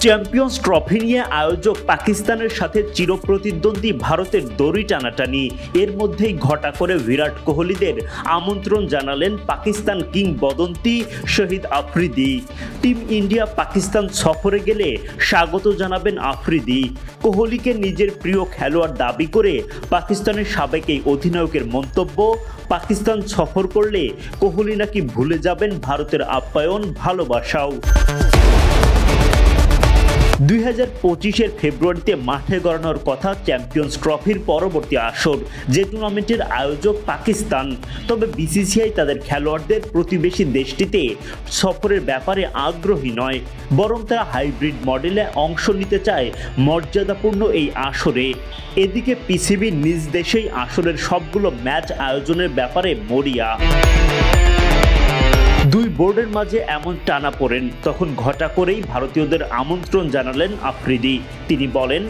Champions trophy নিয়ে আয়োজক পাকিস্তানের সাথে চিরপ্রতিদ্বন্দ্বী ভারতের দড়ি টানাটানি। এর মধ্যেই ঘটা করে বিরাট কোহলিদের আমন্ত্রণ জানালেন পাকিস্তান কিংবদন্তি শহীদ আফ্রিদি। টিম ইন্ডিয়া পাকিস্তান সফরে গেলে স্বাগত জানাবেন আফ্রিদি। কোহলিকে নিজের প্রিয় খেলোয়াড় দাবি করে পাকিস্তানের সাবেক এই অধিনায়কের মন্তব্য, পাকিস্তান সফর করলে কোহলি নাকি ভুলে যাবেন ভারতের আপ্যায়ন ভালোবাসাও। 2025-এর ফেব্রুয়ারিতে মাঠে গড়ানোর কথা চ্যাম্পিয়ন্স ট্রফির পরবর্তী আসর, যে টুর্নামেন্টের আয়োজক পাকিস্তান। তবে বিসিসিআই তাদের খেলোয়াড়দের প্রতিবেশী দেশটিতে সফরের ব্যাপারে আগ্রহী নয়, বরং তারা হাইব্রিড মডেলে অংশ নিতে চায় মর্যাদাপূর্ণ এই আসরে। এদিকে পিসিবি নিজ দেশেই আসরের সবগুলো ম্যাচ আয়োজনের ব্যাপারে মরিয়া। দুই বোর্ডের মাঝে এমন টানাপোড়েন তখন ঘটা করেই ভারতীয়দের আমন্ত্রণ জানালেন আফ্রিদি। তিনি বলেন,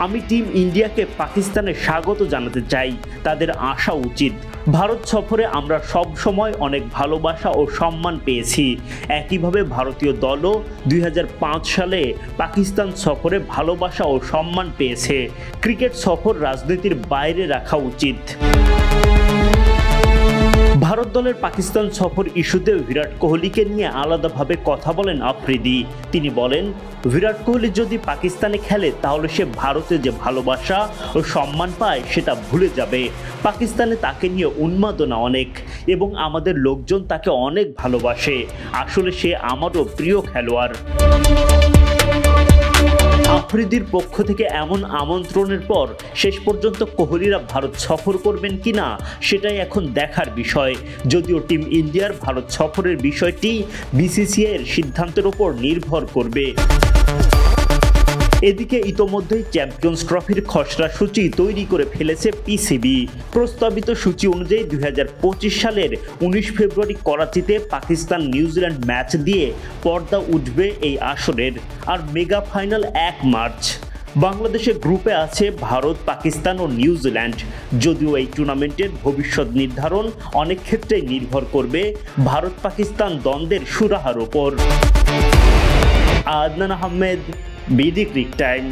আমি টিম ইন্ডিয়াকে পাকিস্তানে স্বাগত জানাতে চাই, তাদের আসা উচিত। ভারত সফরে আমরা সব সময় অনেক ভালোবাসা ও সম্মান পেয়েছি। একইভাবে ভারতীয় দলও 2005 সালে পাকিস্তান সফরে ভালোবাসা ও সম্মান পেয়েছে। ক্রিকেট সফর রাজনীতির বাইরে রাখা উচিত। ভারত দলের পাকিস্তান সফর ইস্যুতে বিরাট কোহলিকে নিয়ে আলাদাভাবে কথা বলেন আফ্রিদি। তিনি বলেন, বিরাট কোহলি যদি পাকিস্তানে খেলে তাহলে সে ভারতে যে ভালোবাসা ও সম্মান পায় সেটা ভুলে যাবে। পাকিস্তানে তাকে নিয়ে উন্মাদনা অনেক এবং আমাদের লোকজন তাকে অনেক ভালোবাসে। আসলে সে আমারও প্রিয় খেলোয়াড়। আফ্রিদির পক্ষ থেকে এমন আমন্ত্রণের পর শেষ পর্যন্ত কোহলিরা ভারত সফর করবেন কিনা সেটাই এখন দেখার বিষয়। যদিও টিম ইন্ডিয়ার ভারত সফরের বিষয়টি বিসিসিআইয়ের সিদ্ধান্তের উপর নির্ভর করবে। এদিকে ইতোমধ্যেই চ্যাম্পিয়ন্স ট্রফির খসড়া সূচি তৈরি করে ফেলেছে পিসিবি। প্রস্তাবিত সূচি অনুযায়ী 2025 সালের 19 ফেব্রুয়ারি করাচিতে পাকিস্তান নিউজিল্যান্ড ম্যাচ দিয়ে পর্দা উঠবে এই আসরের, আর মেগা ফাইনাল 1 মার্চ। বাংলাদেশের গ্রুপে আছে ভারত, পাকিস্তান ও নিউজিল্যান্ড। যদিও এই টুর্নামেন্টের ভবিষ্যৎ নির্ধারণ অনেক ক্ষেত্রেই নির্ভর করবে ভারত পাকিস্তান দ্বন্দ্বের সুরাহার ওপর। Adnan Ahmed, BD cric time.